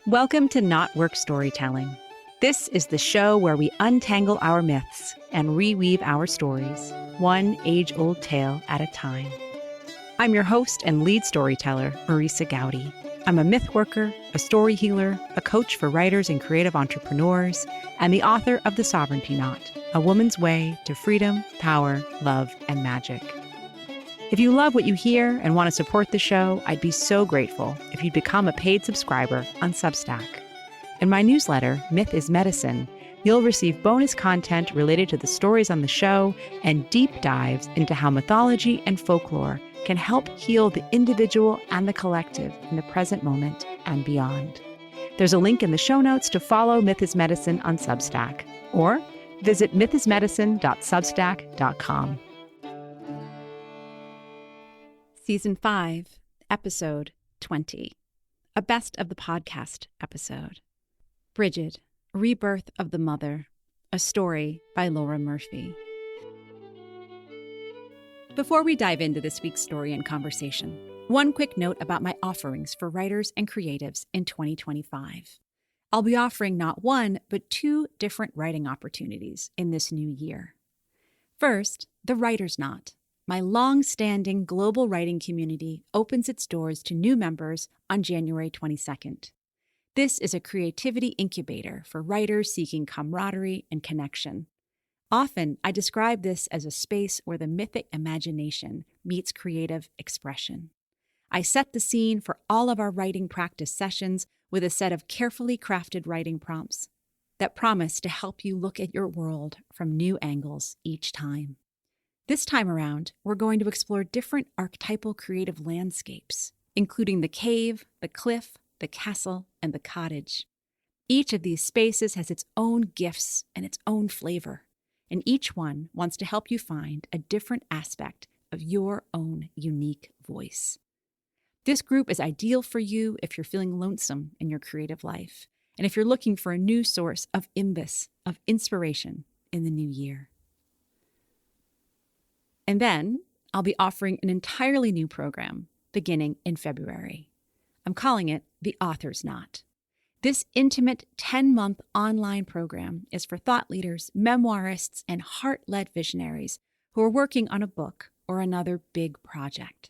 Welcome to KnotWork Storytelling. This is the show where we untangle our myths and reweave our stories, one age-old tale at a time. I'm your host and lead storyteller, Marisa Gowdy. I'm a myth worker, a story healer, a coach for writers and creative entrepreneurs, and the author of The Sovereignty Knot, A Woman's Way to Freedom, Power, Love, and Magic. If you love what you hear and want to support the show, I'd be so grateful if you'd become a paid subscriber on Substack. In my newsletter, Myth is Medicine, you'll receive bonus content related to the stories on the show and deep dives into how mythology and folklore can help heal the individual and the collective in the present moment and beyond. There's a link in the show notes to follow Myth is Medicine on Substack, or visit mythismedicine.substack.com. Season 5, Episode 20, a best of the podcast episode. Brigid, Rebirth of the Mother, a story by Laura Murphy. Before we dive into this week's story and conversation, one quick note about my offerings for writers and creatives in 2025. I'll be offering not one, but 2 different writing opportunities in this new year. First, the Writer's Knot. My long-standing global writing community opens its doors to new members on January 22nd. This is a creativity incubator for writers seeking camaraderie and connection. Often, I describe this as a space where the mythic imagination meets creative expression. I set the scene for all of our writing practice sessions with a set of carefully crafted writing prompts that promise to help you look at your world from new angles each time. This time around, we're going to explore different archetypal creative landscapes, including the cave, the cliff, the castle, and the cottage. Each of these spaces has its own gifts and its own flavor, and each one wants to help you find a different aspect of your own unique voice. This group is ideal for you if you're feeling lonesome in your creative life, and if you're looking for a new source of inspiration in the new year. And then I'll be offering an entirely new program beginning in February. I'm calling it The Author's Knot. This intimate 10-month online program is for thought leaders, memoirists, and heart-led visionaries who are working on a book or another big project.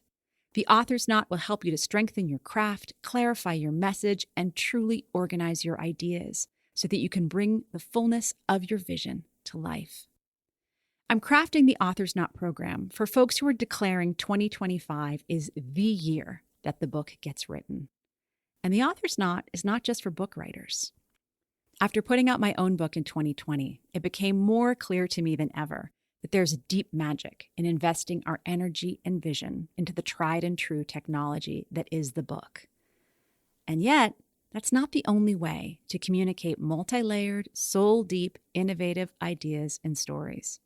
The Author's Knot will help you to strengthen your craft, clarify your message, and truly organize your ideas so that you can bring the fullness of your vision to life. I'm crafting the Author's Knot program for folks who are declaring 2025 is the year that the book gets written. And the Author's Knot is not just for book writers. After putting out my own book in 2020, it became more clear to me than ever that there's deep magic in investing our energy and vision into the tried and true technology that is the book. And yet, that's not the only way to communicate multi-layered, soul-deep, innovative ideas and stories.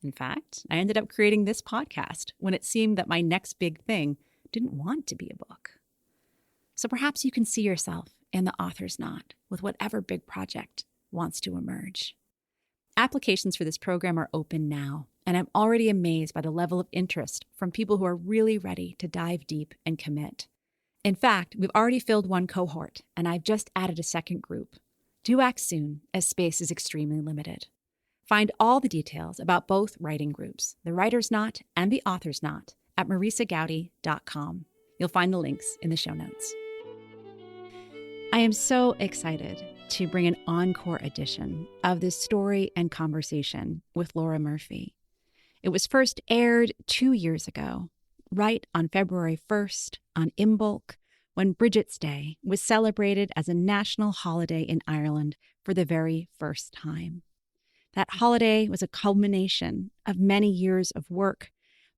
In fact, I ended up creating this podcast when it seemed that my next big thing didn't want to be a book. So perhaps you can see yourself in the Author's Knot with whatever big project wants to emerge. Applications for this program are open now, and I'm already amazed by the level of interest from people who are really ready to dive deep and commit. In fact, we've already filled one cohort, and I've just added a second group. Do act soon, as space is extremely limited. Find all the details about both writing groups, the Writer's Knot and the Author's Knot, at marisagowdy.com. You'll find the links in the show notes. I am so excited to bring an encore edition of this story and conversation with Laura Murphy. It was first aired 2 years ago, right on February 1st on Imbolc, when Brigid's Day was celebrated as a national holiday in Ireland for the very first time. That holiday was a culmination of many years of work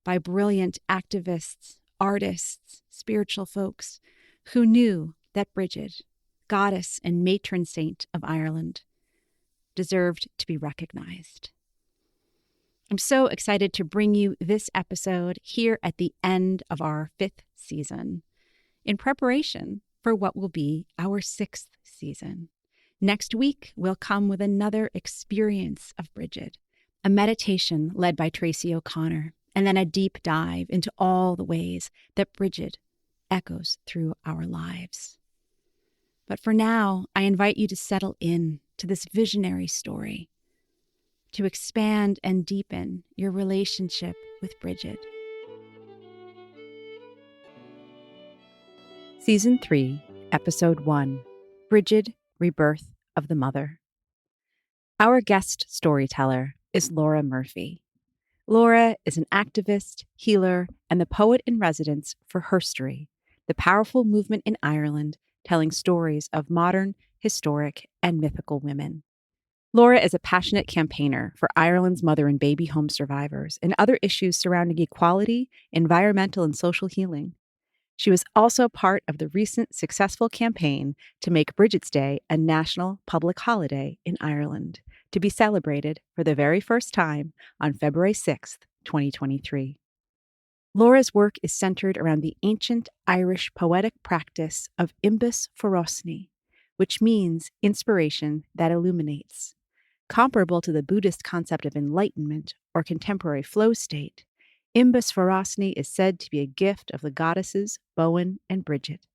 by brilliant activists, artists, spiritual folks who knew that Brigid, goddess and matron saint of Ireland, deserved to be recognized. I'm so excited to bring you this episode here at the end of our 5th season, in preparation for what will be our 6th season. Next week, we'll come with another experience of Brigid, a meditation led by Tracy O'Connor, and then a deep dive into all the ways that Brigid echoes through our lives. But for now, I invite you to settle in to this visionary story, to expand and deepen your relationship with Brigid. Season 3, Episode 1, Brigid, Rebirth of the Mother. Our guest storyteller is Laura Murphy. Laura is an activist, healer, and the poet in residence for Herstory, the powerful movement in Ireland telling stories of modern, historic, and mythical women. Laura is a passionate campaigner for Ireland's mother and baby home survivors and other issues surrounding equality, environmental, and social healing. She was also part of the recent successful campaign to make Brigid's Day a national public holiday in Ireland, to be celebrated for the very first time on February 6th, 2023. Laura's work is centered around the ancient Irish poetic practice of imbus forosni, which means inspiration that illuminates. Comparable to the Buddhist concept of enlightenment or contemporary flow state, imbus forosni is said to be a gift of the goddesses Bowen and Brigid.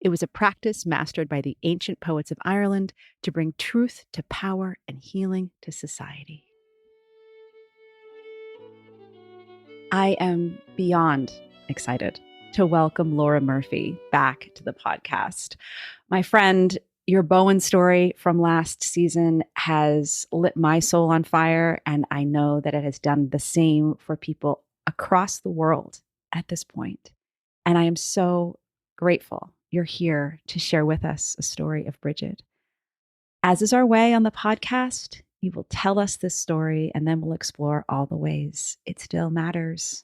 It was a practice mastered by the ancient poets of Ireland to bring truth to power and healing to society. I am beyond excited to welcome Laura Murphy back to the podcast. My friend, your Bowen story from last season has lit my soul on fire, and I know that it has done the same for people across the world at this point. And I am so grateful you're here to share with us a story of Brigid. As is our way on the podcast, you will tell us this story, and then we'll explore all the ways it still matters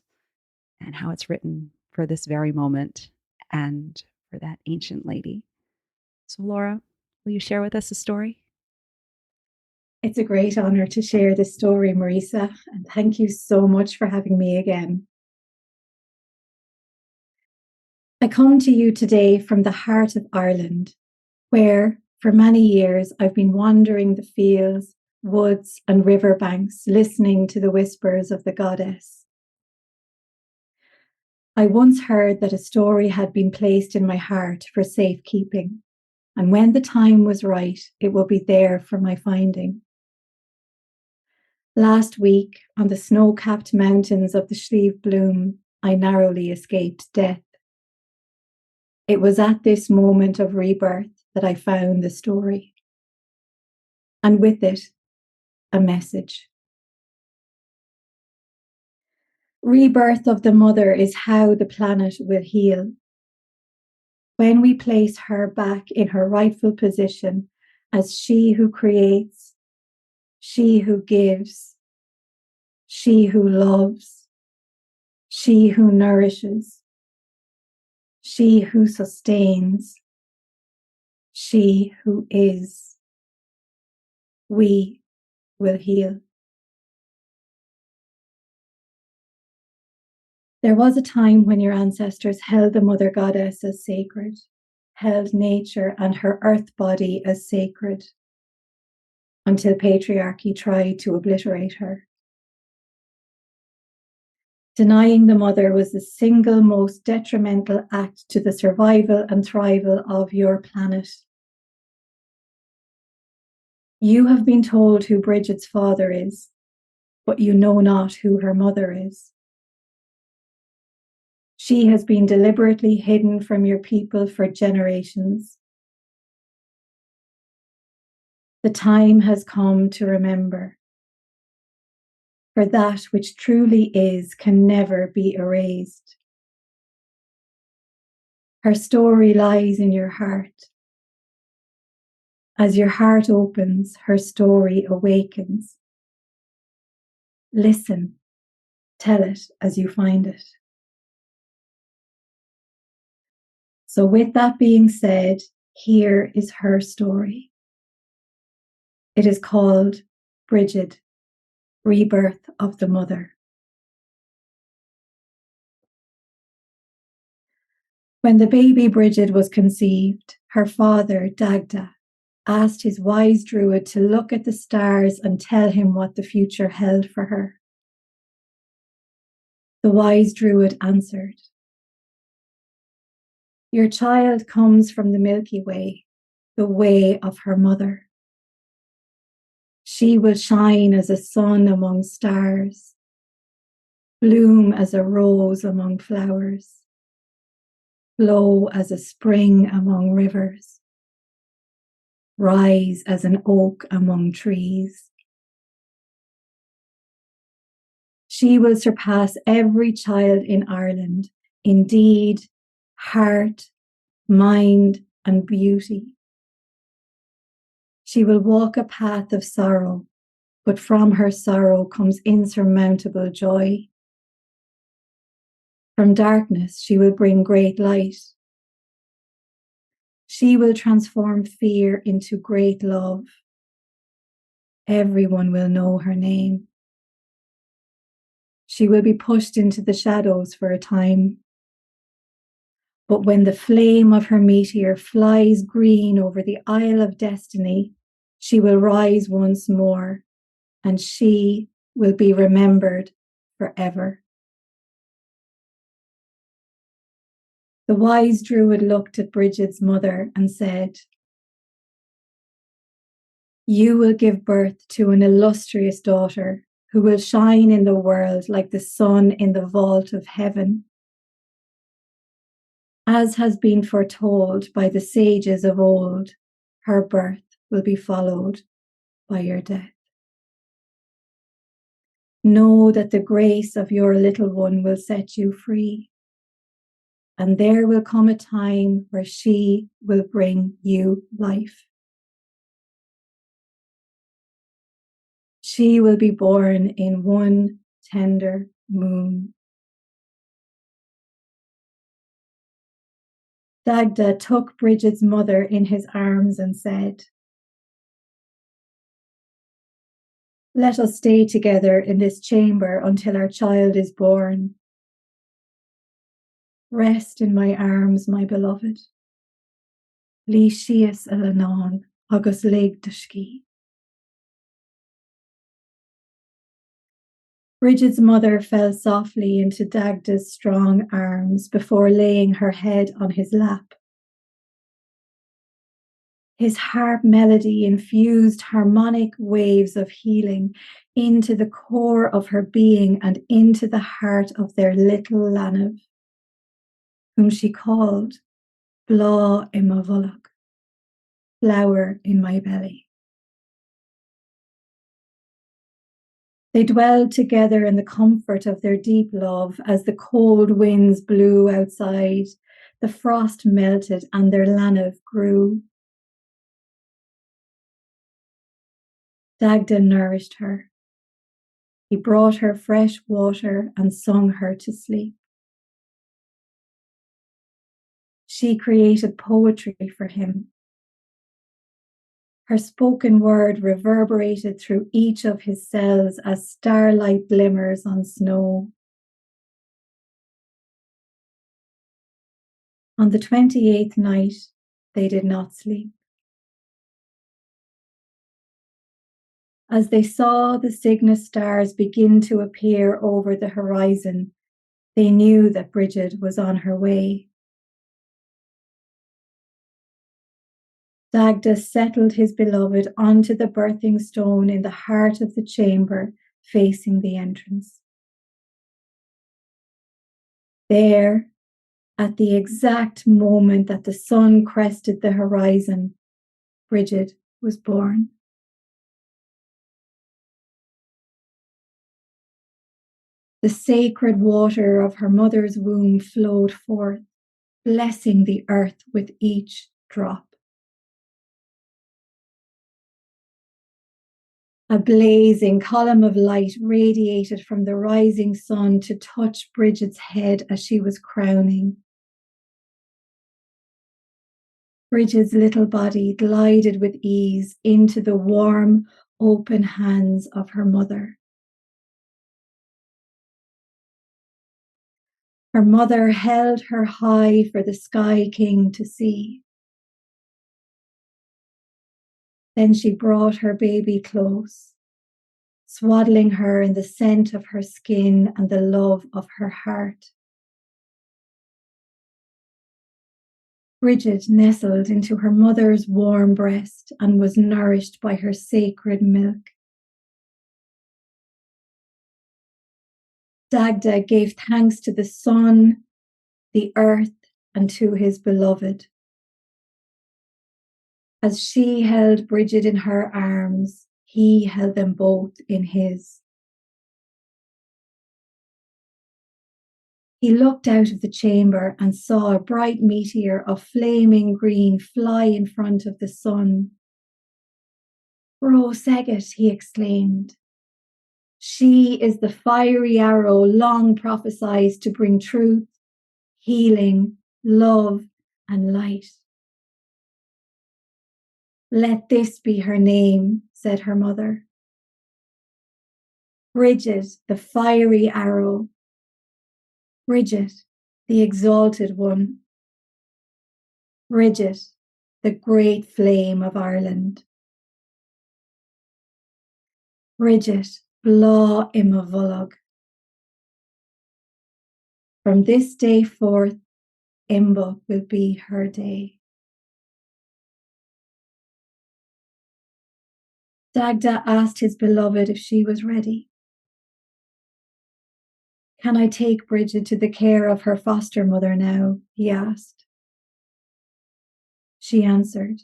and how it's written for this very moment and for that ancient lady. So, Laura, will you share with us a story? It's a great honor to share this story, Marisa, and thank you so much for having me again. I come to you today from the heart of Ireland, where for many years I've been wandering the fields, woods, and riverbanks, listening to the whispers of the goddess. I once heard that a story had been placed in my heart for safekeeping, and when the time was right, it will be there for my finding. Last week, on the snow-capped mountains of the Slieve Bloom, I narrowly escaped death. It was at this moment of rebirth that I found the story, and with it, a message. Rebirth of the mother is how the planet will heal. When we place her back in her rightful position as she who creates, she who gives, she who loves, she who nourishes, she who sustains, she who is, we will heal. There was a time when your ancestors held the mother goddess as sacred, held nature and her earth body as sacred, until patriarchy tried to obliterate her. Denying the mother was the single most detrimental act to the survival and thrival of your planet. You have been told who Brigid's father is, but you know not who her mother is. She has been deliberately hidden from your people for generations. The time has come to remember. For that which truly is can never be erased. Her story lies in your heart. As your heart opens, her story awakens. Listen, tell it as you find it. So with that being said, here is her story. It is called Brigid, Rebirth of the Mother. When the baby Brigid was conceived, her father, Dagda, asked his wise druid to look at the stars and tell him what the future held for her. The wise druid answered, "Your child comes from the Milky Way, the way of her mother. She will shine as a sun among stars, bloom as a rose among flowers, flow as a spring among rivers, rise as an oak among trees. She will surpass every child in Ireland in deed, heart, mind, and beauty. She will walk a path of sorrow, but from her sorrow comes insurmountable joy. From darkness, she will bring great light. She will transform fear into great love. Everyone will know her name. She will be pushed into the shadows for a time. But when the flame of her meteor flies green over the Isle of Destiny, she will rise once more, and she will be remembered forever. The wise druid looked at Brigid's mother and said, "You will give birth to an illustrious daughter who will shine in the world like the sun in the vault of heaven. As has been foretold by the sages of old, her birth will be followed by your death. Know that the grace of your little one will set you free, and there will come a time where she will bring you life. She will be born in one tender moon." Dagda took Brigid's mother in his arms and said, "Let us stay together in this chamber until our child is born. Rest in my arms, my beloved. Lí síos a leanán agus léig do scí." Brigid's mother fell softly into Dagda's strong arms before laying her head on his lap. His harp melody infused harmonic waves of healing into the core of her being and into the heart of their little Lanav, whom she called Blá i mo bholach, flower in my belly. They dwelled together in the comfort of their deep love as the cold winds blew outside, the frost melted, and their Lanav grew. Dagda nourished her. He brought her fresh water and sung her to sleep. She created poetry for him. Her spoken word reverberated through each of his cells as starlight glimmers on snow. On the 28th night, they did not sleep. As they saw the Cygnus stars begin to appear over the horizon, they knew that Brigid was on her way. Dagda settled his beloved onto the birthing stone in the heart of the chamber, facing the entrance. There, at the exact moment that the sun crested the horizon, Brigid was born. The sacred water of her mother's womb flowed forth, blessing the earth with each drop. A blazing column of light radiated from the rising sun to touch Brigid's head as she was crowning. Brigid's little body glided with ease into the warm, open hands of her mother. Her mother held her high for the Sky King to see. Then she brought her baby close, swaddling her in the scent of her skin and the love of her heart. Brigid nestled into her mother's warm breast and was nourished by her sacred milk. Dagda gave thanks to the sun, the earth, and to his beloved. As she held Brigid in her arms, he held them both in his. He looked out of the chamber and saw a bright meteor of flaming green fly in front of the sun. "Bro Segget," he exclaimed. "She is the fiery arrow long prophesied to bring truth, healing, love, and light." "Let this be her name," said her mother. "Brigid, the fiery arrow. Brigid, the exalted one. Brigid, the great flame of Ireland. Brigid, Blá Imma Bhullog." From this day forth, Imba will be her day. Dagda asked his beloved if she was ready. "Can I take Brigid to the care of her foster mother now?" he asked. She answered,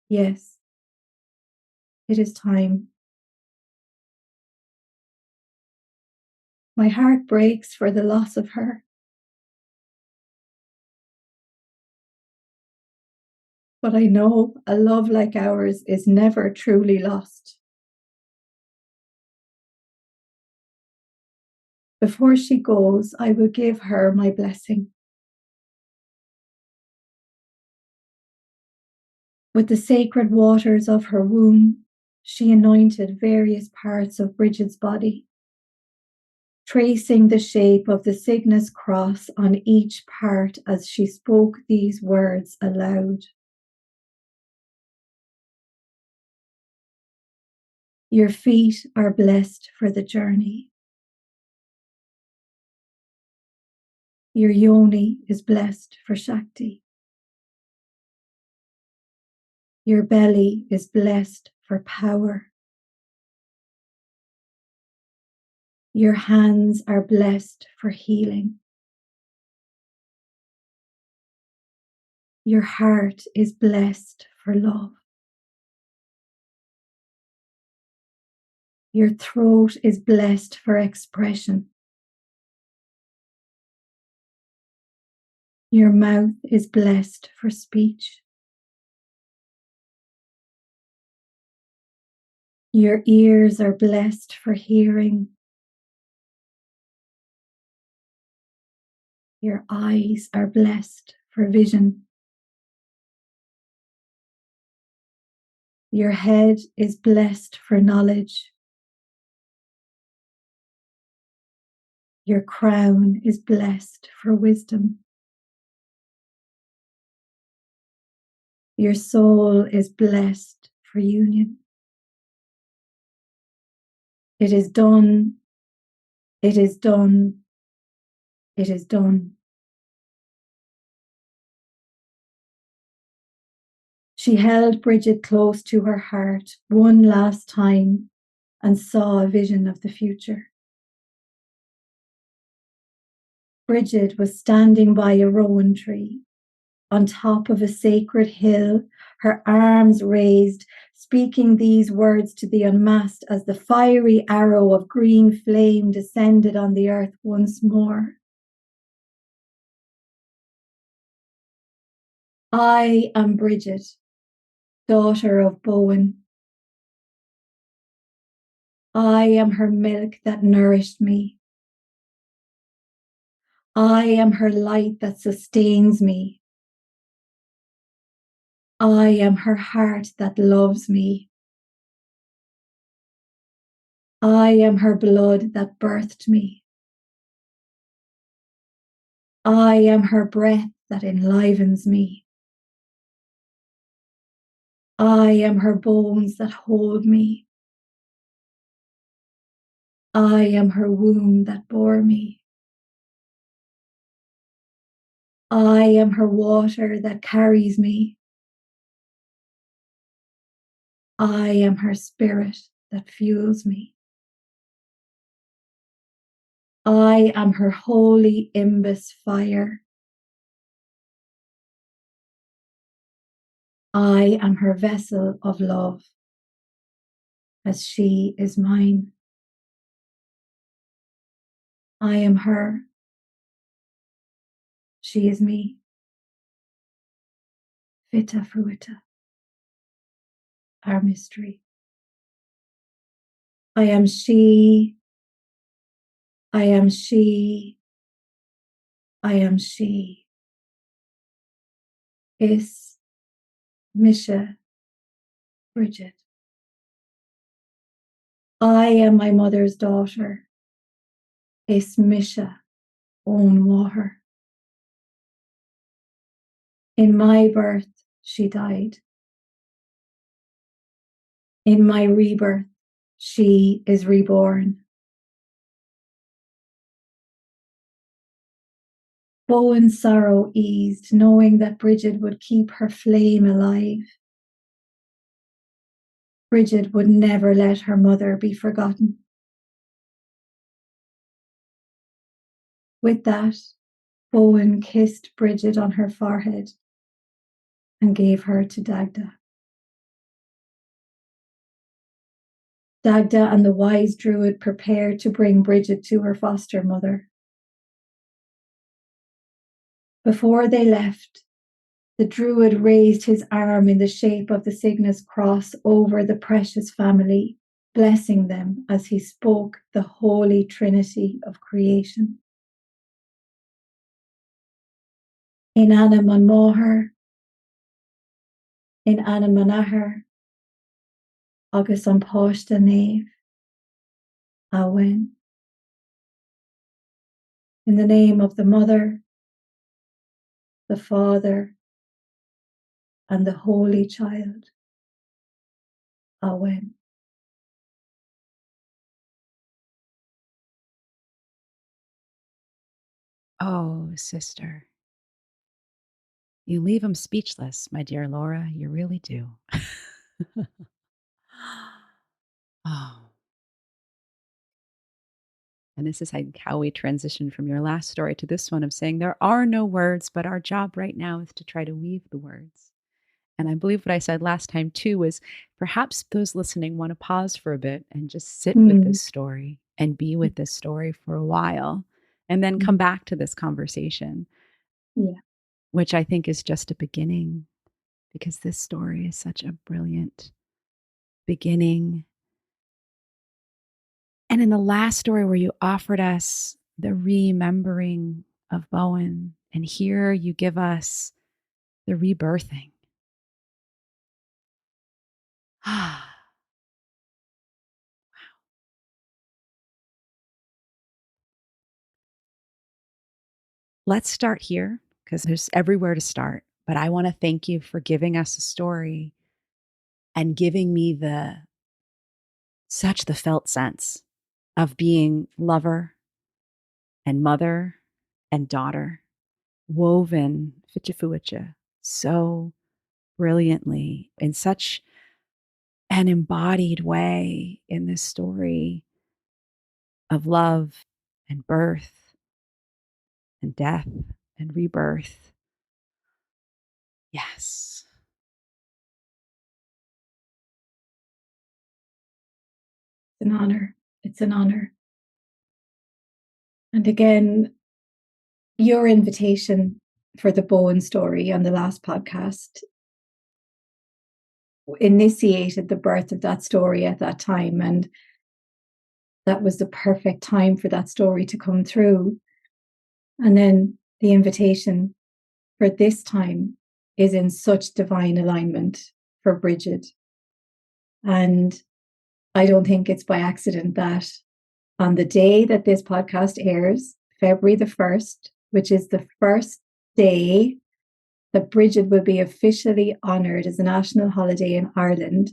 "Yes, it is time." My heart breaks for the loss of her. But I know a love like ours is never truly lost. Before she goes, I will give her my blessing. With the sacred waters of her womb, she anointed various parts of Brigid's body, tracing the shape of the Cygnus cross on each part as she spoke these words aloud. "Your feet are blessed for the journey. Your yoni is blessed for Shakti. Your belly is blessed for power. Your hands are blessed for healing. Your heart is blessed for love. Your throat is blessed for expression. Your mouth is blessed for speech. Your ears are blessed for hearing. Your eyes are blessed for vision. Your head is blessed for knowledge. Your crown is blessed for wisdom. Your soul is blessed for union. It is done. It is done. It is done. She held Brigid close to her heart one last time and saw a vision of the future. Brigid was standing by a rowan tree on top of a sacred hill, her arms raised, speaking these words to the unmasked as the fiery arrow of green flame descended on the earth once more. "I am Brigid, daughter of Bowen. I am her milk that nourished me. I am her light that sustains me. I am her heart that loves me. I am her blood that birthed me. I am her breath that enlivens me. I am her bones that hold me. I am her womb that bore me. I am her water that carries me. I am her spirit that fuels me. I am her holy imbus fire. I am her vessel of love, as she is mine. I am her. She is me. Vita fruita, our mystery. I am she. I am she. I am she. Is Misha Brigid. I am my mother's daughter. Is Misha own water. In my birth, she died. In my rebirth, she is reborn. Bowen's sorrow eased, knowing that Brigid would keep her flame alive. Brigid would never let her mother be forgotten. With that, Bowen kissed Brigid on her forehead and gave her to Dagda. Dagda and the wise druid prepared to bring Brigid to her foster mother. Before they left, the druid raised his arm in the shape of the Cygnus cross over the precious family, blessing them as he spoke the holy trinity of creation. In anam an móthair, in anam an athair, agus an páiste néamh, Awen. In the name of the Mother, the Father, and the Holy Child. Awen. Oh, sister. You leave them speechless, my dear Laura. You really do. Oh. And this is how we transition from your last story to this one of saying there are no words, but our job right now is to try to weave the words. And I believe what I said last time too was perhaps those listening want to pause for a bit and just sit with this story and be with this story for a while and then come back to this conversation. Yeah. Which I think is just a beginning, because this story is such a brilliant beginning. And in the last story where you offered us the remembering of Bowen, and here you give us the rebirthing. Wow. Let's start here because there's everywhere to start. But I want to thank you for giving us a story and giving me such the felt sense of being lover and mother and daughter, woven Fichifuicha so brilliantly in such an embodied way in this story of love and birth and death and rebirth. Yes. It's an honor. It's an honor. And again, your invitation for the Bowen story on the last podcast initiated the birth of that story at that time. And that was the perfect time for that story to come through. And then the invitation for this time is in such divine alignment for Brigid. And I don't think it's by accident that on the day that this podcast airs, February the 1st, which is the first day that Brigid will be officially honoured as a national holiday in Ireland,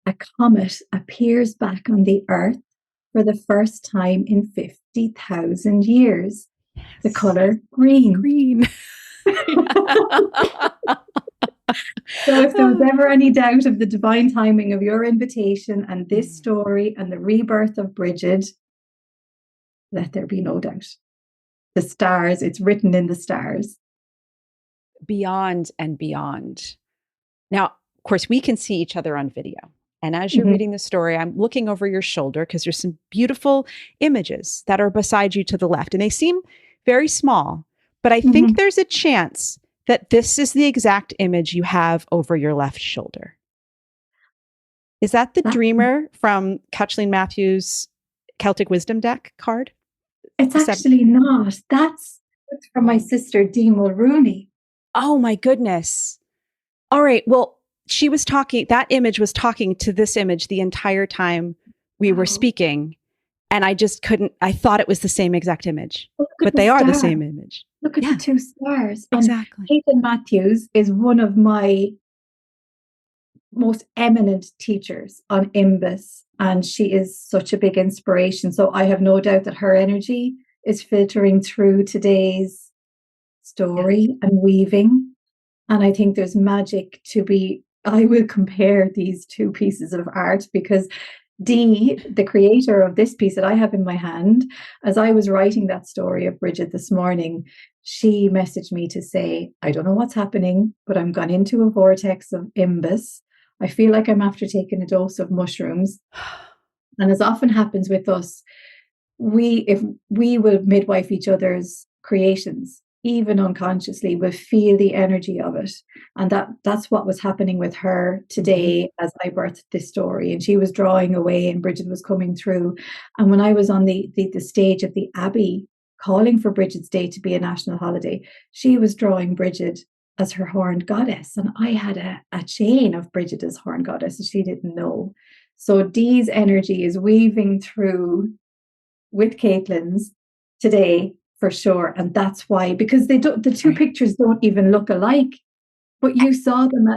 a comet appears back on the Earth for the first time in 50,000 years. Yes. The colour green. Green. So if there was ever any doubt of the divine timing of your invitation and this story and the rebirth of Brigid, let there be no doubt. The stars, it's written in the stars. Beyond and beyond. Now, of course, we can see each other on video. And as you're reading the story, I'm looking over your shoulder because there's some beautiful images that are beside you to the left. And they seem very small, but I think there's a chance that this is the exact image you have over your left shoulder. Is that the Dreamer from Kathleen Matthews' Celtic Wisdom deck card? It's actually not. That's from my sister, Dee Mulrooney. Oh my goodness. All right. Well, she was talking, that image was talking to this image the entire time we were speaking. And I just couldn't, I thought it was the same exact image, but they are the same image. Look at the two stars. Exactly. Caitlin Matthews is one of my most eminent teachers on Imbus, and she is such a big inspiration. So I have no doubt that her energy is filtering through today's story and weaving. And I think there's magic to be, I will compare these two pieces of art because Dee, the creator of this piece that I have in my hand, as I was writing that story of Brigid this morning, she messaged me to say, I don't know what's happening, but I'm gone into a vortex of Imbus. I feel like I'm after taking a dose of mushrooms. And as often happens with us, if we will midwife each other's creations, even unconsciously, will feel the energy of it. And that's what was happening with her today as I birthed this story. And she was drawing away and Brigid was coming through. And when I was on the stage at the Abbey calling for Brigid's Day to be a national holiday, she was drawing Brigid as her horned goddess. And I had a chain of Brigid as horned goddess and she didn't know. So Dee's energy is weaving through with Caitlin's today for sure. And that's why, because the two pictures don't even look alike, but you saw them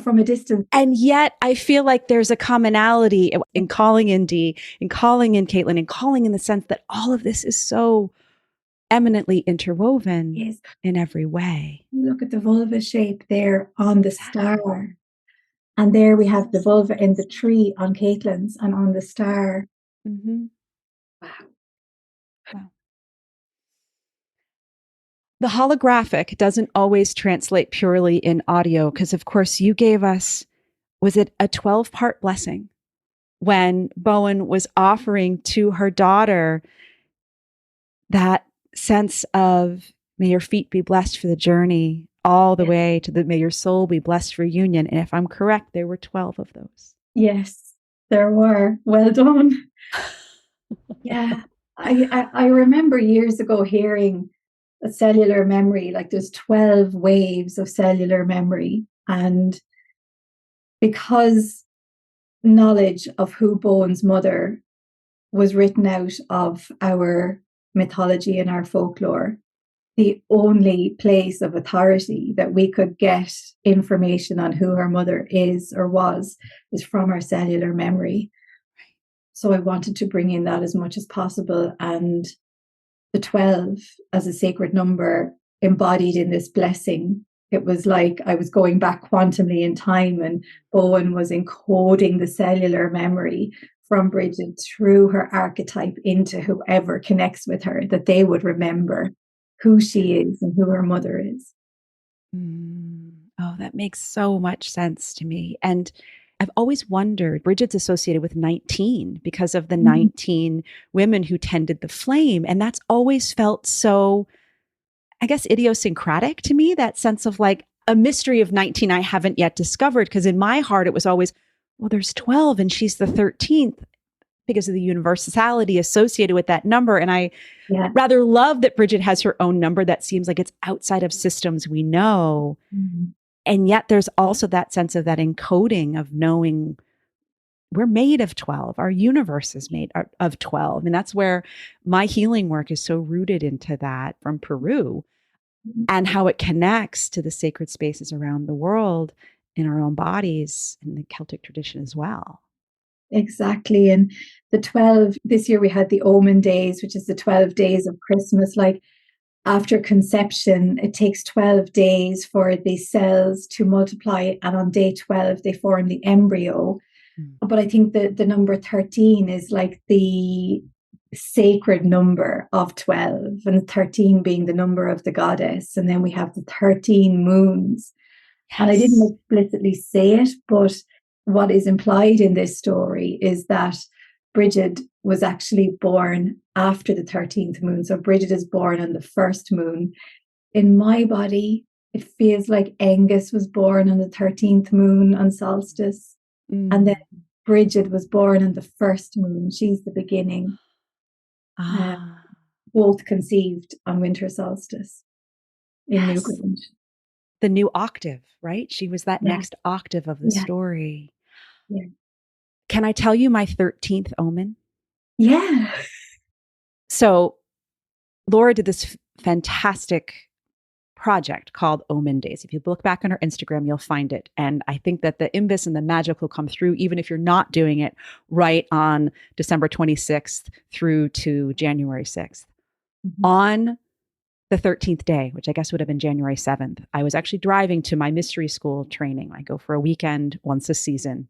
from a distance. And yet I feel like there's a commonality in calling in Dee, in calling in Caitlin, and calling in the sense that all of this is so eminently interwoven in every way. Look at the vulva shape there on the star. And there we have the vulva in the tree on Caitlin's and on the star. Wow. The holographic doesn't always translate purely in audio because, of course, you gave us, was it a 12-part blessing when Bowen was offering to her daughter that sense of, may your feet be blessed for the journey, all the way to may your soul be blessed for union. And if I'm correct, there were 12 of those. Yes, there were. Well done. Yeah. I remember years ago hearing a cellular memory, like there's 12 waves of cellular memory. And because knowledge of who Bowen's mother was written out of our mythology and our folklore, the only place of authority that we could get information on who her mother is or was is from our cellular memory. So I wanted to bring in that as much as possible. And the 12 as a sacred number embodied in this blessing. It was like I was going back quantumly in time and Bowen was encoding the cellular memory from Brigid through her archetype into whoever connects with her, that they would remember who she is and who her mother is. Oh, that makes so much sense to me. And I've always wondered, Brigid's associated with 19 because of the 19 women who tended the flame. And that's always felt so, I guess, idiosyncratic to me, that sense of like a mystery of 19 I haven't yet discovered. Because in my heart, it was always, well, there's 12 and she's the 13th because of the universality associated with that number. And I rather love that Brigid has her own number that seems like it's outside of systems we know. And yet there's also that sense of that encoding of knowing we're made of 12. Our universe is made of 12. And that's where my healing work is so rooted into that from Peru and how it connects to the sacred spaces around the world in our own bodies in the Celtic tradition as well. Exactly. And the 12, this year we had the Omen days, which is the 12 days of Christmas. Like after conception, it takes 12 days for the cells to multiply, and on day 12, they form the embryo. But I think that the number 13 is like the sacred number of 12, and 13 being the number of the goddess. And then we have the 13 moons. Yes. And I didn't explicitly say it, but what is implied in this story is that Brigid was actually born after the 13th moon. So Brigid is born on the first moon. In my body, it feels like Angus was born on the 13th moon on solstice. And then Brigid was born on the first moon. She's the beginning. Both conceived on winter solstice in Newgrange. The new octave, right? She was that next octave of the story. Yeah. Can I tell you my 13th omen? Yeah. So Laura did this fantastic project called Omen Days. If you look back on her Instagram, you'll find it. And I think that the imbus and the magic will come through, even if you're not doing it right on December 26th through to January 6th. Mm-hmm. On the 13th day, which I guess would have been January 7th, I was actually driving to my mystery school training. I go for a weekend once a season.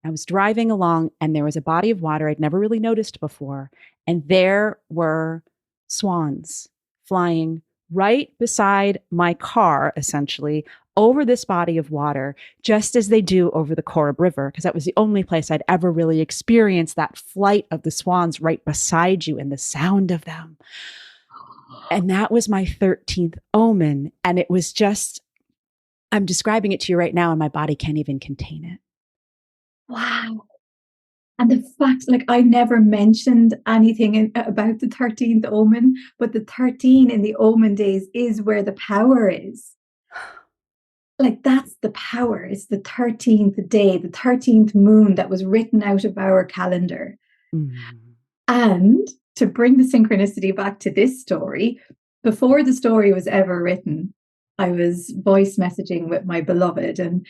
I was driving along and there was a body of water I'd never really noticed before. And there were swans flying right beside my car, essentially, over this body of water, just as they do over the Corrib River, because that was the only place I'd ever really experienced that flight of the swans right beside you and the sound of them. And that was my 13th omen. And it was just, I'm describing it to you right now and my body can't even contain it. Wow. And the fact, like, I never mentioned anything about the 13th omen, but the 13 in the omen days is where the power is. Like, that's the power. It's the 13th day, the 13th moon that was written out of our calendar. And to bring the synchronicity back to this story, before the story was ever written, I was voice messaging with my beloved, and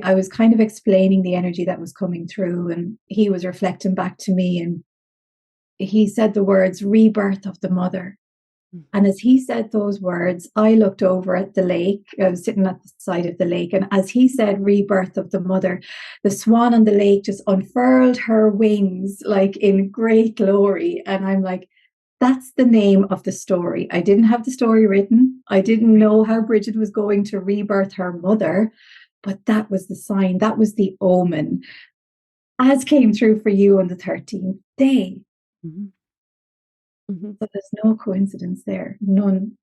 I was kind of explaining the energy that was coming through, and he was reflecting back to me, and he said the words rebirth of the mother. And as he said those words, I looked over at the lake. I was sitting at the side of the lake, and as he said rebirth of the mother, the swan on the lake just unfurled her wings like in great glory. And I'm like, that's the name of the story. I didn't have the story written. I didn't know how Brigid was going to rebirth her mother. But that was the sign, that was the omen, as came through for you on the 13th day. Mm-hmm. Mm-hmm. So there's no coincidence there, none.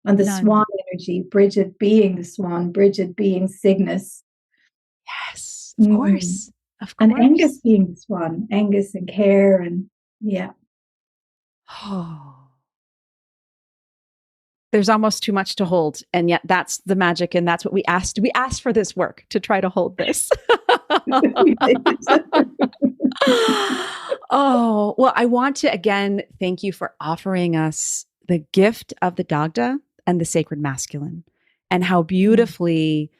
And the swan energy, Brigid being the swan, Brigid being Cygnus. Yes, of course. Of course. And Angus being the swan, Angus and Care, and yeah. Oh. There's almost too much to hold. And yet that's the magic. And that's what we asked. We asked for this work to try to hold this. Oh, well, I want to again thank you for offering us the gift of the Dagda and the sacred masculine, and how beautifully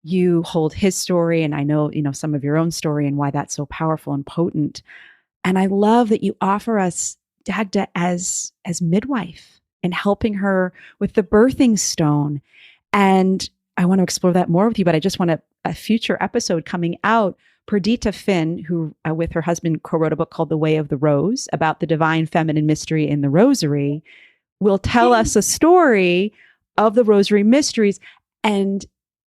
you hold his story. And I know, some of your own story and why that's so powerful and potent. And I love that you offer us Dagda as midwife and helping her with the birthing stone. And I want to explore that more with you, but I just want a future episode coming out. Perdita Finn, who with her husband co-wrote a book called The Way of the Rose about the divine feminine mystery in the rosary, will tell us a story of the rosary mysteries. And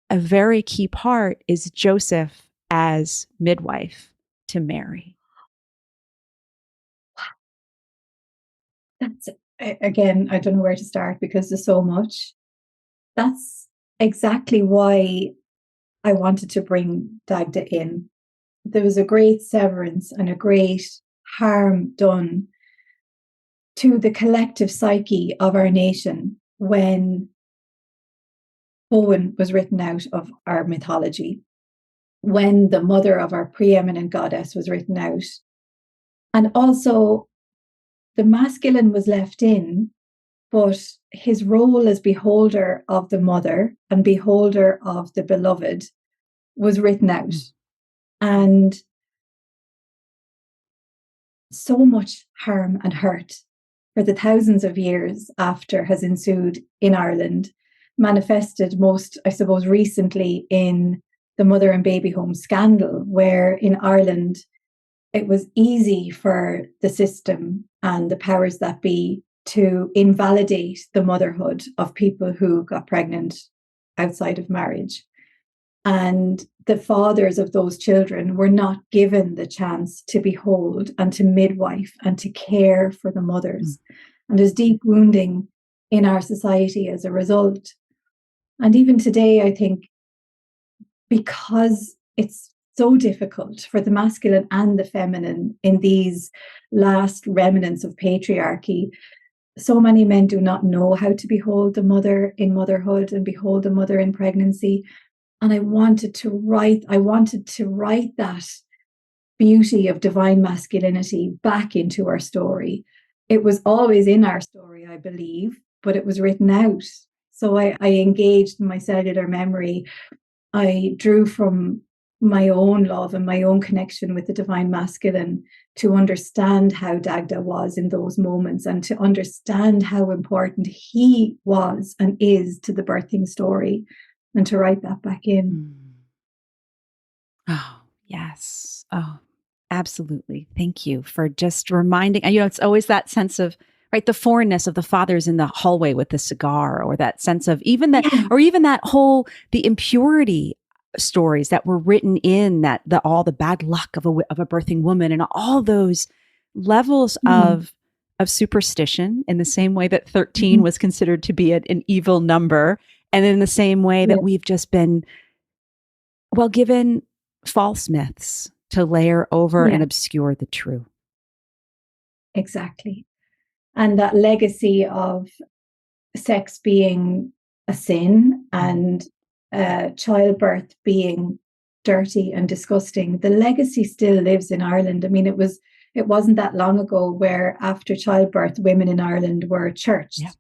a very key part is Joseph as midwife to Mary. That's, again, I don't know where to start because there's so much. That's exactly why I wanted to bring Dagda in. There was a great severance and a great harm done to the collective psyche of our nation when Owen was written out of our mythology, when the mother of our preeminent goddess was written out. And also the masculine was left in, but his role as beholder of the mother and beholder of the beloved was written out. And so much harm and hurt for the thousands of years after has ensued in Ireland, manifested most, I suppose, recently in the mother and baby home scandal, where in Ireland it was easy for the system and the powers that be to invalidate the motherhood of people who got pregnant outside of marriage. And the fathers of those children were not given the chance to behold and to midwife and to care for the mothers. And there's deep wounding in our society as a result. And even today, I think, because it's so difficult for the masculine and the feminine in these last remnants of patriarchy, so many men do not know how to behold the mother in motherhood and behold the mother in pregnancy. And I wanted to write that beauty of divine masculinity back into our story. It was always in our story, I believe, but it was written out. So I engaged in my cellular memory. I drew from my own love and my own connection with the divine masculine to understand how Dagda was in those moments and to understand how important he was and is to the birthing story, and to write that back in. Oh, yes. Oh, absolutely. Thank you for just reminding. It's always that sense of, right, the foreignness of the fathers in the hallway with the cigar, or that sense of even that, or even that whole, the impurity stories that were written in that, all the bad luck of a birthing woman, and all those levels of superstition, in the same way that 13 was considered to be an evil number. And in the same way that we've just been, given false myths to layer over and obscure the true. Exactly. And that legacy of sex being a sin and childbirth being dirty and disgusting, the legacy still lives in Ireland. I mean, it wasn't that long ago where after childbirth, women in Ireland were churched. Yeah.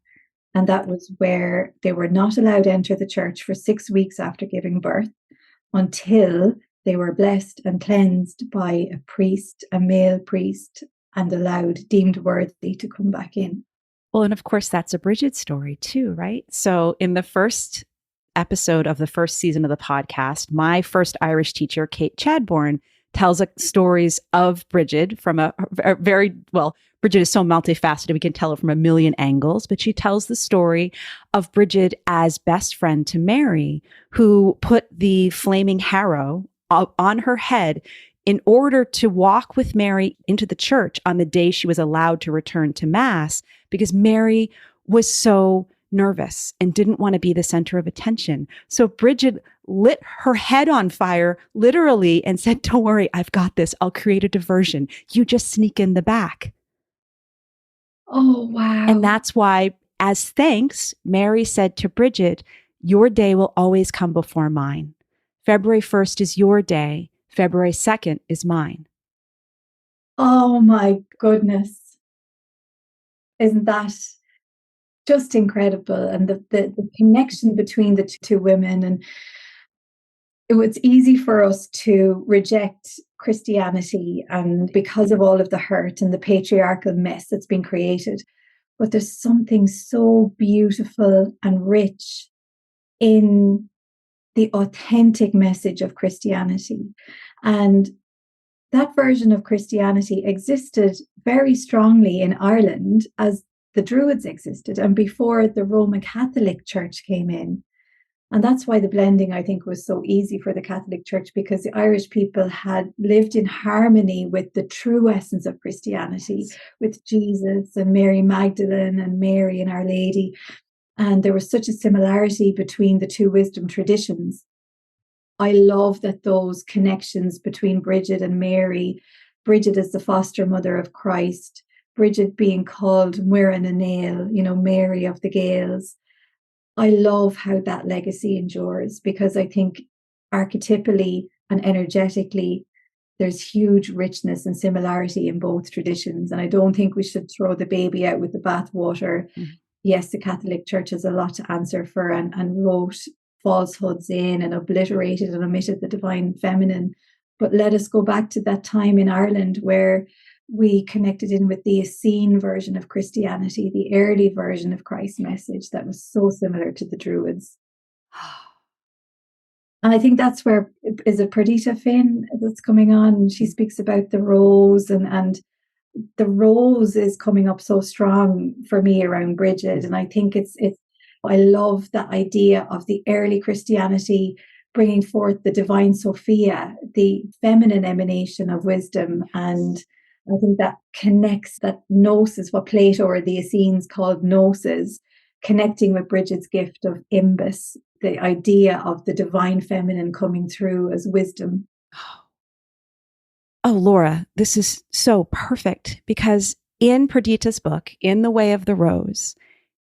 And that was where they were not allowed to enter the church for 6 weeks after giving birth, until they were blessed and cleansed by a priest, a male priest, and deemed worthy to come back in. Well, and of course, that's a Brigid story too, right? So in the first episode of the first season of the podcast, my first Irish teacher, Kate Chadbourne, tells stories of Brigid from a very, Brigid is so multifaceted, we can tell it from a million angles, but she tells the story of Brigid as best friend to Mary, who put the flaming harrow on her head in order to walk with Mary into the church on the day she was allowed to return to Mass, because Mary was so nervous and didn't want to be the center of attention. So Brigid lit her head on fire, literally, and said, "Don't worry, I've got this. I'll create a diversion. You just sneak in the back." Oh, wow. And that's why, as thanks, Mary said to Brigid, "Your day will always come before mine. February 1st is your day. February 2nd is mine." Oh my goodness. Isn't that just incredible? And the connection between the two women. And it was easy for us to reject Christianity, and because of all of the hurt and the patriarchal mess that's been created. But there's something so beautiful and rich in the authentic message of Christianity. And that version of Christianity existed very strongly in Ireland as the Druids existed, and before the Roman Catholic Church came in. And that's why the blending, I think, was so easy for the Catholic Church, because the Irish people had lived in harmony with the true essence of Christianity, with Jesus and Mary Magdalene and Mary and Our Lady. And there was such a similarity between the two wisdom traditions. I love that those connections between Brigid and Mary, Brigid as the foster mother of Christ, Brigid being called Muireann na Nail, Mary of the Gaels. I love how that legacy endures, because I think archetypally and energetically, there's huge richness and similarity in both traditions. And I don't think we should throw the baby out with the bathwater. Mm-hmm. Yes, the Catholic Church has a lot to answer for and wrote falsehoods in and obliterated and omitted the divine feminine. But let us go back to that time in Ireland where we connected in with the Essene version of Christianity, the early version of Christ's message that was so similar to the Druids. And I think that's where, is it Perdita Finn that's coming on? She speaks about the rose, and the rose is coming up so strong for me around Brigid. And I think I love that idea of the early Christianity bringing forth the divine Sophia, the feminine emanation of wisdom. And I think that connects that gnosis, what Plato or the Essenes called gnosis, connecting with Brigid's gift of imbus, the idea of the divine feminine coming through as wisdom. Oh, Laura, this is so perfect, because in Perdita's book, In the Way of the Rose,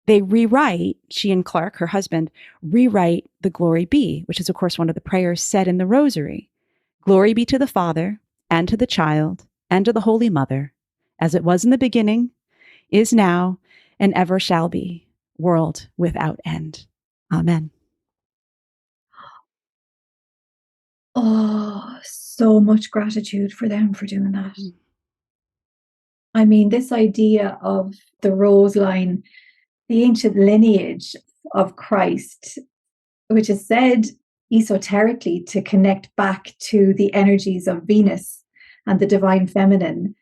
they rewrite, she and Clark, her husband, rewrite the Glory Be, which is, of course, one of the prayers said in the Rosary. Glory be to the Father, and to the Child, and to the Holy Mother, as it was in the beginning, is now, and ever shall be, world without end. Amen. Oh, so much gratitude for them for doing that. I mean, this idea of the rose line, the ancient lineage of Christ, which is said esoterically to connect back to the energies of Venus and the divine feminine.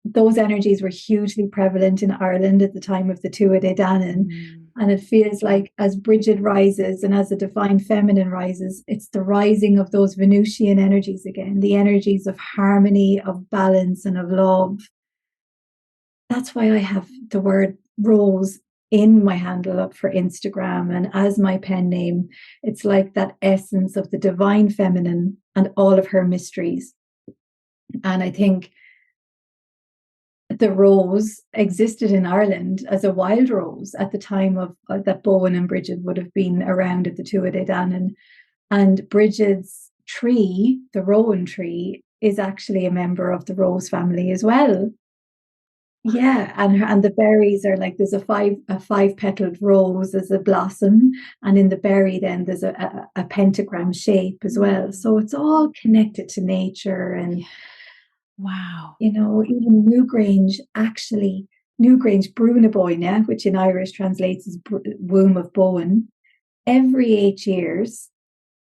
Those energies were hugely prevalent in Ireland at the time of the Tuatha Dé Danann. And it feels like as Brigid rises and as the divine feminine rises, it's the rising of those Venusian energies again, the energies of harmony, of balance, and of love. That's why I have the word rose in my handle up for Instagram and as my pen name. It's like that essence of the divine feminine and all of her mysteries. And I think the rose existed in Ireland as a wild rose at the time of that Bowen and Brigid would have been around at the Tuatha Dé Danann. And Brigid's tree, the rowan tree, is actually a member of the rose family as well. Yeah, and the berries are like, there's a five petaled rose as a blossom, and in the berry then there's a pentagram shape as well. So it's all connected to nature. And wow, even Newgrange, Brunaboyne, which in Irish translates as womb of Bowen, every 8 years,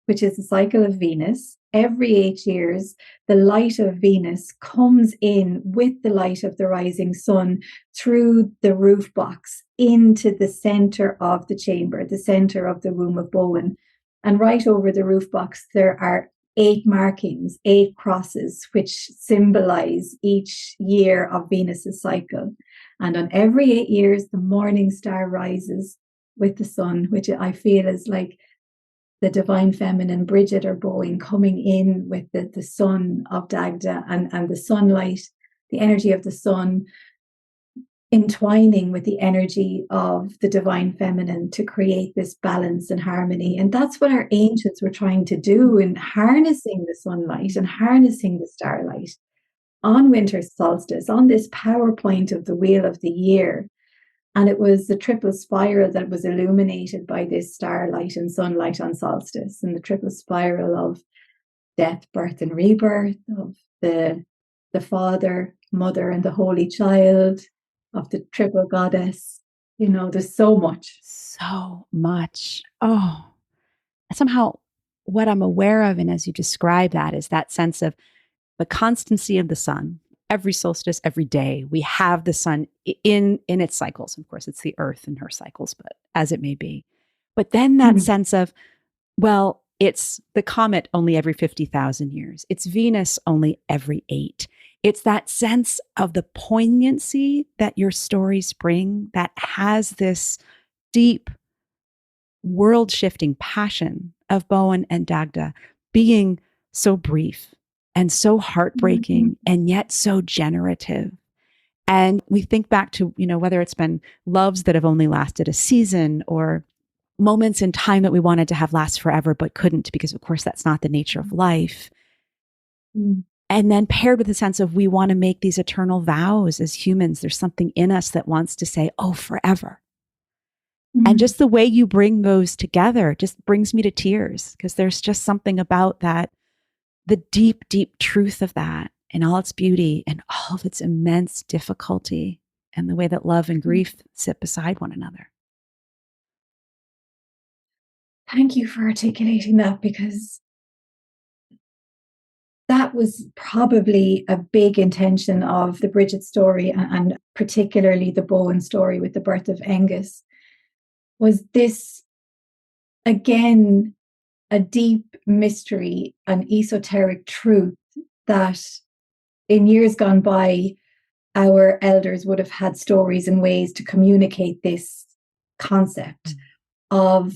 which is the cycle of Venus, every 8 years, the light of Venus comes in with the light of the rising sun through the roof box into the center of the chamber, the center of the womb of Bowen. And right over the roof box, there are 8 markings, 8 crosses, which symbolize each year of Venus's cycle. And on every 8 years, the morning star rises with the sun, which I feel is like the divine feminine, Brigid or Bowen, coming in with the sun of Dagda and the sunlight, the energy of the sun, entwining with the energy of the divine feminine to create this balance and harmony. And that's what our ancients were trying to do in harnessing the sunlight and harnessing the starlight on winter solstice, on this power point of the wheel of the year. And it was the triple spiral that was illuminated by this starlight and sunlight on solstice, and the triple spiral of death, birth, and rebirth, of the Father, Mother, and the Holy Child, of the triple goddess. There's so much. So much. Oh, somehow what I'm aware of, and as you describe that, is that sense of the constancy of the sun. Every solstice, every day, we have the sun in its cycles. Of course, it's the earth and her cycles, but as it may be. But then that sense of, well, it's the comet only every 50,000 years. It's Venus only every 8. It's that sense of the poignancy that your stories bring that has this deep world-shifting passion of Bowen and Dagda being so brief and so heartbreaking and yet so generative. And we think back to, whether it's been loves that have only lasted a season or moments in time that we wanted to have last forever but couldn't, because of course that's not the nature of life. And then paired with the sense of we want to make these eternal vows as humans. There's something in us that wants to say, oh, forever. And just the way you bring those together just brings me to tears, because there's just something about that, the deep, deep truth of that. in all its beauty and all of its immense difficulty, and the way that love and grief sit beside one another. Thank you for articulating that, because that was probably a big intention of the Brigid story, and particularly the Bowen story with the birth of Angus, was this, again, a deep mystery, an esoteric truth that in years gone by, our elders would have had stories and ways to communicate this concept of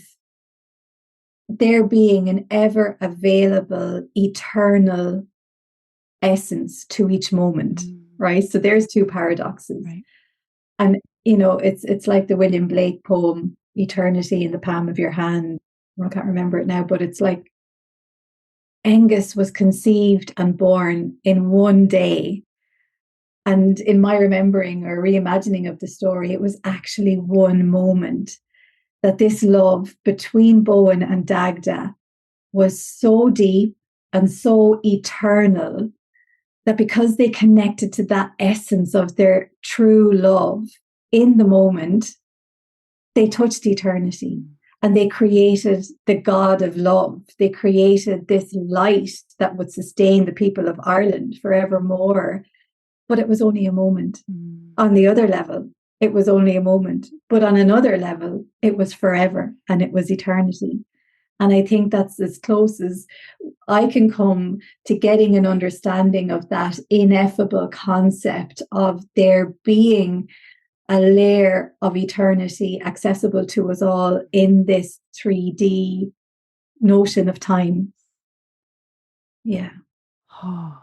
there being an ever available, eternal essence to each moment, right? So there's two paradoxes. Right. And, you know, it's like the William Blake poem, Eternity in the Palm of Your Hand. I can't remember it now, but it's like Angus was conceived and born in one day. And in my remembering or reimagining of the story, it was actually one moment that this love between Bowen and Dagda was so deep and so eternal that because they connected to that essence of their true love in the moment, they touched eternity. And they created the God of love. They created this light that would sustain the people of Ireland forevermore. But it was only a moment. On the other level, it was only a moment. But on another level, it was forever, and it was eternity. And I think that's as close as I can come to getting an understanding of that ineffable concept of there being a layer of eternity accessible to us all in this 3D notion of time. Yeah. Oh.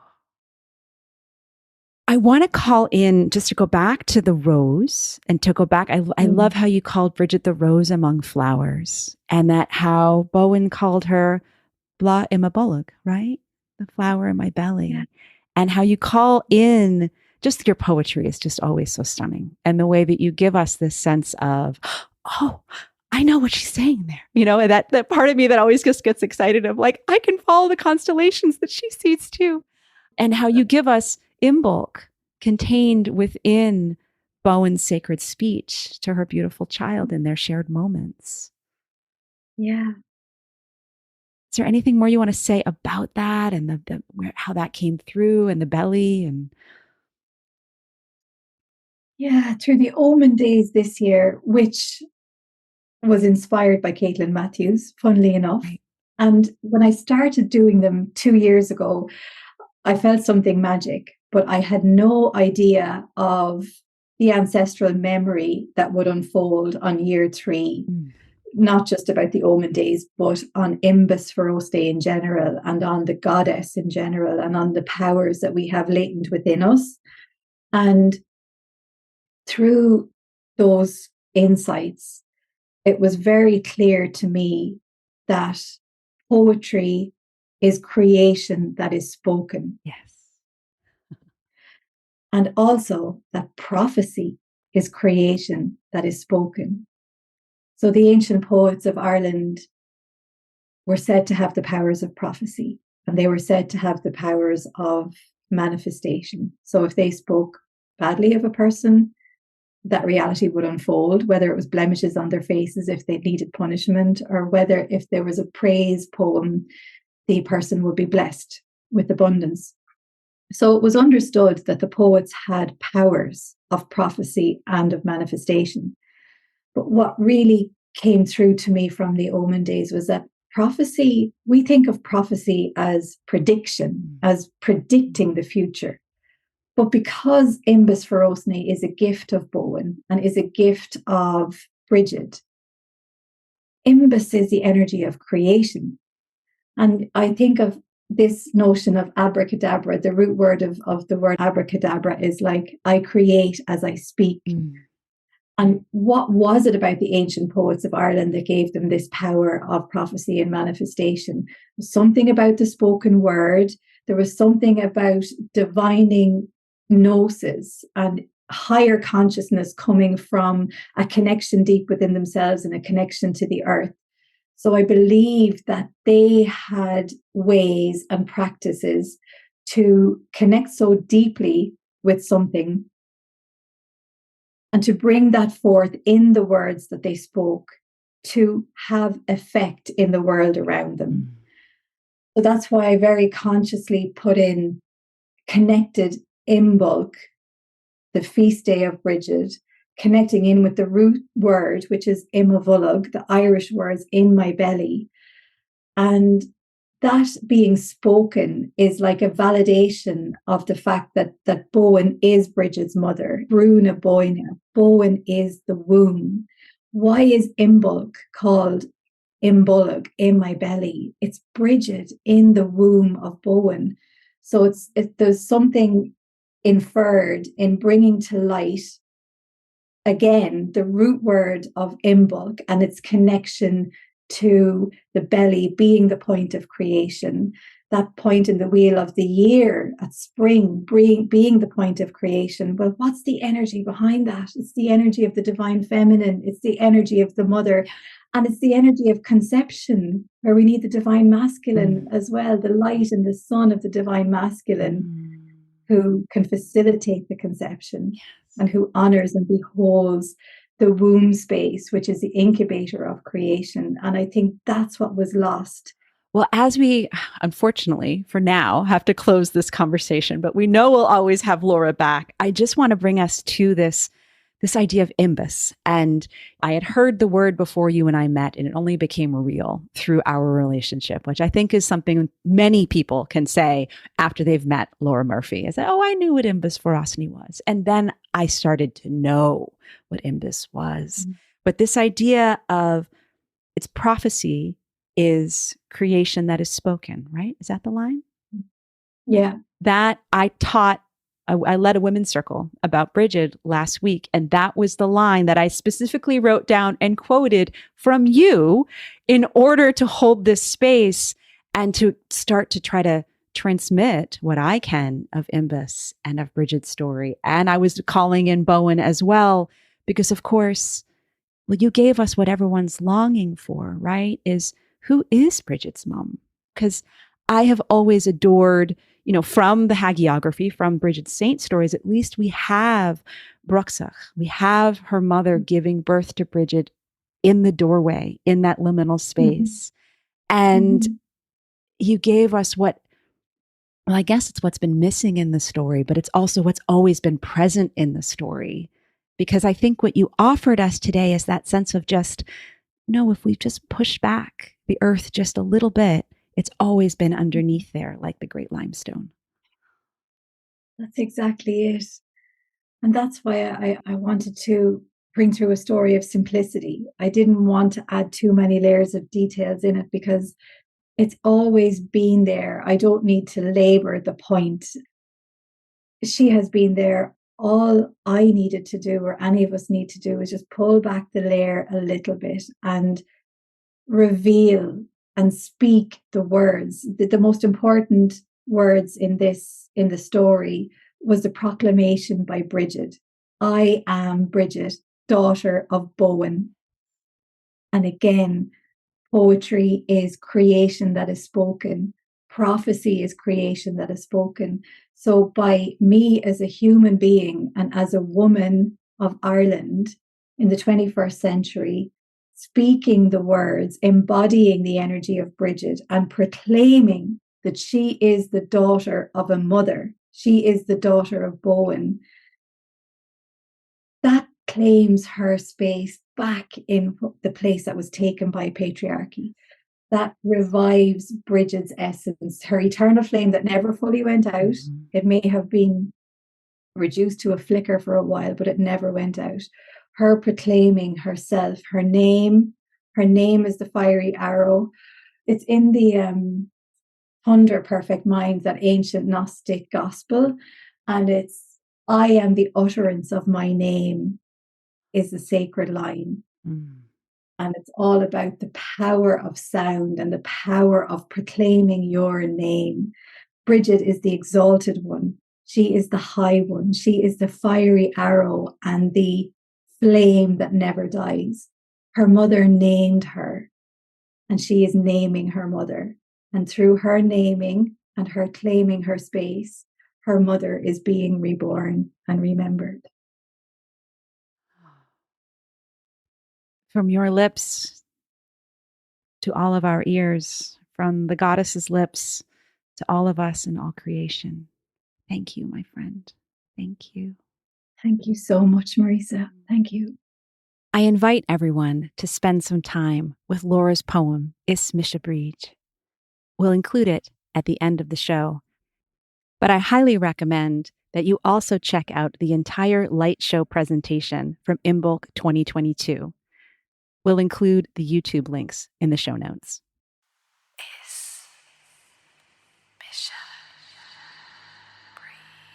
I want to call in, just to go back to the rose and to go back. I love how you called Brigid the rose among flowers, and that how Bowen called her Bla Imabulog, right? The flower in my belly. Yeah. And how you call in, just your poetry is just always so stunning. And the way that you give us this sense of, oh, I know what she's saying there. You know, and that part of me that always just gets excited of like, I can follow the constellations that she sees too. And how you give us Imbolc contained within Bowen's sacred speech to her beautiful child in their shared moments. Yeah. Is there anything more you want to say about that and how that came through and the belly? And yeah, through the Omen days this year, which was inspired by Caitlin Matthews, funnily enough. Right. And when I started doing them 2 years ago, I felt something magic, but I had no idea of the ancestral memory that would unfold on year 3. Not just about the Omen days, but on Imbus Feroce Day in general, and on the goddess in general, and on the powers that we have latent within us. And through those insights, it was very clear to me that poetry is creation that is spoken. yes. And also that prophecy is creation that is spoken. So the ancient poets of Ireland were said to have the powers of prophecy, and they were said to have the powers of manifestation. So if they spoke badly of a person, that reality would unfold, whether it was blemishes on their faces if they needed punishment, or whether if there was a praise poem, the person would be blessed with abundance. So it was understood that the poets had powers of prophecy and of manifestation. But what really came through to me from the Omen days was that prophecy, we think of prophecy as prediction, as predicting the future. But because Imbus Feroce is a gift of Bowen and is a gift of Brigid, Imbus is the energy of creation. And I think of this notion of abracadabra, the root word of the word abracadabra is like, I create as I speak. And what was it about the ancient poets of Ireland that gave them this power of prophecy and manifestation? Something about the spoken word. There was something about divining gnosis and higher consciousness coming from a connection deep within themselves and a connection to the earth. So I believe that they had ways and practices to connect so deeply with something and to bring that forth in the words that they spoke to have effect in the world around them. So that's why I very consciously put in connected in bulk, the feast day of Brigid, connecting in with the root word, which is imavulog, the Irish words in my belly. And that being spoken is like a validation of the fact that Bowen is Brigid's mother, Bruna Boina. Bowen is the womb. Why is Imbulk called Imbulg, in my belly? It's Brigid in the womb of Bowen. So there's something inferred in bringing to light again the root word of Imbulg and its connection to the belly being the point of creation, that point in the wheel of the year at spring being the point of creation. Well, what's the energy behind that? It's the energy of the divine feminine. It's the energy of the mother. And it's the energy of conception, where we need the divine masculine as well, the light and the sun of the divine masculine, who can facilitate the conception and who honors and beholds the womb space, which is the incubator of creation. And I think that's what was lost. Well, as we, unfortunately, for now, have to close this conversation, but we know we'll always have Laura back. I just want to bring us to this idea of imbus. And I had heard the word before you and I met, and it only became real through our relationship, which I think is something many people can say after they've met Laura Murphy. Is that, oh, I knew what imbus Forosny was. And then I started to know what imbus was. But this idea of its prophecy is creation that is spoken, right? Is that the line? Yeah. That I led a women's circle about Brigid last week, and that was the line that I specifically wrote down and quoted from you in order to hold this space and to start to try to transmit what I can of Imbus and of Brigid's story. And I was calling in Bowen as well, because of course, well, you gave us what everyone's longing for, right? Is who is Brigid's mom? Because I have always adored, from the hagiography, from Brigid's saint stories, at least we have Bruxach. We have her mother giving birth to Brigid in the doorway, in that liminal space. And you gave us I guess it's what's been missing in the story, but it's also what's always been present in the story. Because I think what you offered us today is that sense of just, if we just push back the earth just a little bit, it's always been underneath there, like the great limestone. That's exactly it. And that's why I wanted to bring through a story of simplicity. I didn't want to add too many layers of details in it because it's always been there. I don't need to labor the point. She has been there. All I needed to do, or any of us need to do, is just pull back the layer a little bit and reveal and speak the words. The most important words in the story was the proclamation by Brigid. I am Brigid, daughter of Bowen. And again, poetry is creation that is spoken. Prophecy is creation that is spoken. So by me as a human being and as a woman of Ireland in the 21st century, speaking the words, embodying the energy of Brigid and proclaiming that she is the daughter of a mother, she is the daughter of Bowen, that claims her space back in the place that was taken by patriarchy. That revives Brigid's essence, her eternal flame that never fully went out. It may have been reduced to a flicker for a while, but it never went out. Her proclaiming herself, her name is the fiery arrow. It's in the Thunder Perfect Mind, that ancient Gnostic gospel, and it's I am the utterance of my name is the sacred line. And it's all about the power of sound and the power of proclaiming your name. Brigid is the exalted one. She is the high one. She is the fiery arrow and the flame that never dies. Her mother named her, and she is naming her mother. And through her naming, and her claiming her space, her mother is being reborn and remembered. From your lips to all of our ears, from the goddess's lips to all of us and all creation. Thank you, my friend. Thank you. Thank you so much, Marisa. Thank you. I invite everyone to spend some time with Laura's poem, Is Misha Brigid. We'll include it at the end of the show. But I highly recommend that you also check out the entire light show presentation from Imbolc 2022. We'll include the YouTube links in the show notes. Is Misha Brigid.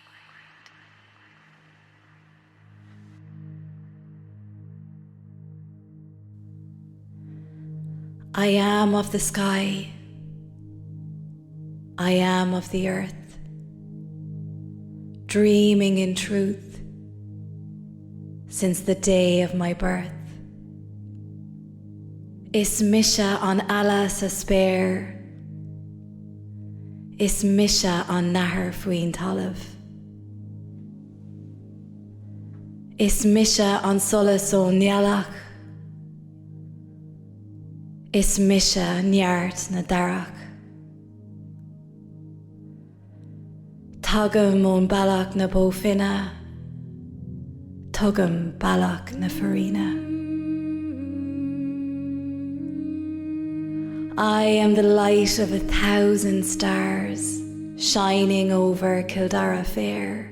I am of the sky. I am of the earth, dreaming in truth since the day of my birth. Is Misha on Allah sa spare, is Misha on Nahar Fuin Talav, is Misha on Solas o Nialach, is Misha Niart na Darach. Tugam on Balak na Bofina, Tugam Balak na Farina. I am the light of 1,000 stars shining over Kildara fair.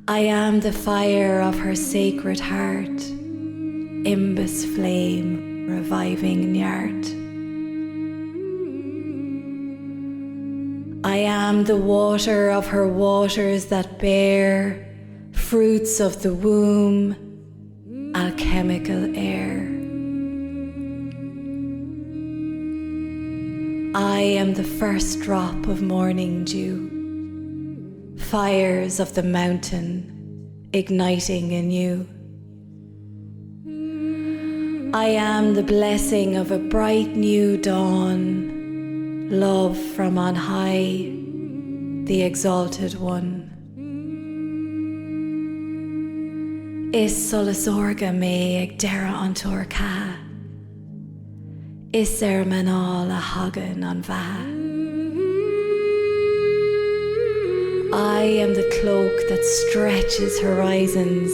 I am the fire of her sacred heart, imbus flame reviving Nyart. I am the water of her waters that bear fruits of the womb, alchemical air. I am the first drop of morning dew, fires of the mountain igniting anew. I am the blessing of a bright new dawn, love from on high, the exalted one. Is solas orga me ag dera an torca, is manal a hagan an va. I am the cloak that stretches horizons,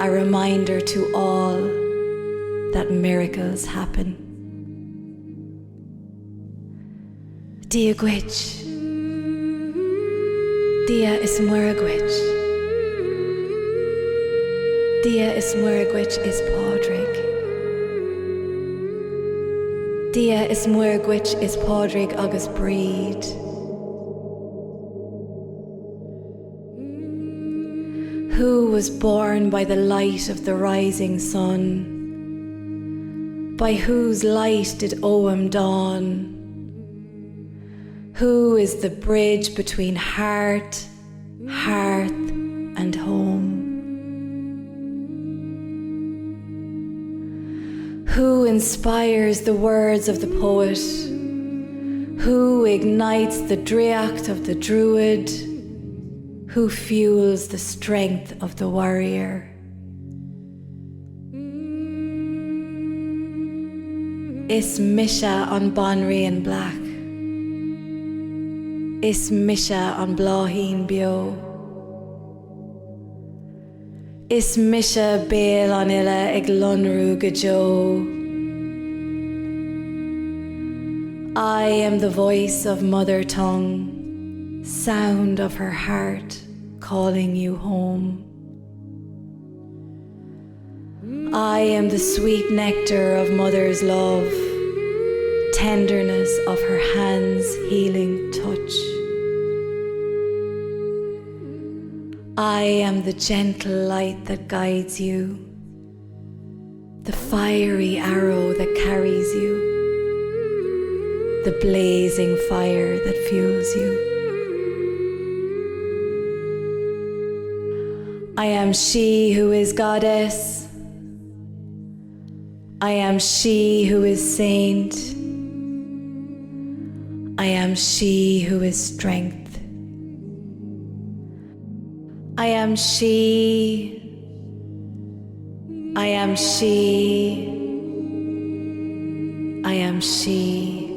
a reminder to all that miracles happen. Dia gwich, dia is muirgwich, dia is muirgwich is podrig. Dia is muirgwich is podrig agus breed. Who was born by the light of the rising sun? By whose light did Oam dawn? Who is the bridge between heart, hearth, and home? Who inspires the words of the poet? Who ignites the driacht of the druid? Who fuels the strength of the warrior? Is Misha on Bonry and Black? Is Misha on Blaheen Bio? Is Misha Bail on Illa ag Lunru Gajo? I am the voice of mother tongue, sound of her heart calling you home. I am the sweet nectar of mother's love, tenderness of her hands' healing touch. I am the gentle light that guides you, the fiery arrow that carries you, the blazing fire that fuels you. I am she who is goddess. I am she who is saint. I am she who is strength. I am she. I am she. I am she.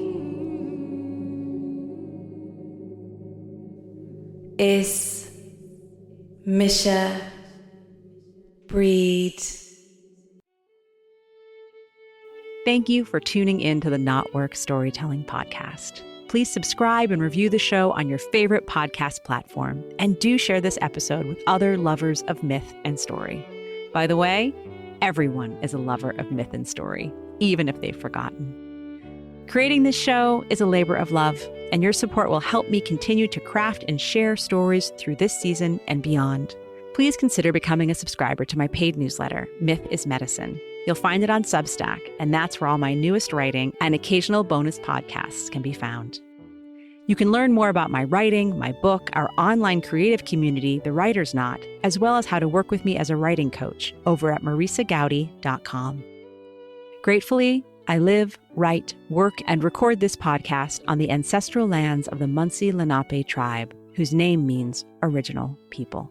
Is Misha Breed. Thank you for tuning in to the KnotWork Storytelling Podcast. Please subscribe and review the show on your favorite podcast platform, and do share this episode with other lovers of myth and story. By the way, everyone is a lover of myth and story, even if they've forgotten. Creating this show is a labor of love, and your support will help me continue to craft and share stories through this season and beyond. Please consider becoming a subscriber to my paid newsletter, Myth is Medicine. You'll find it on Substack, and that's where all my newest writing and occasional bonus podcasts can be found. You can learn more about my writing, my book, our online creative community, The Writer's Knot, as well as how to work with me as a writing coach over at marisagowdy.com. Gratefully, I live, write, work, and record this podcast on the ancestral lands of the Munsee Lenape tribe, whose name means original people.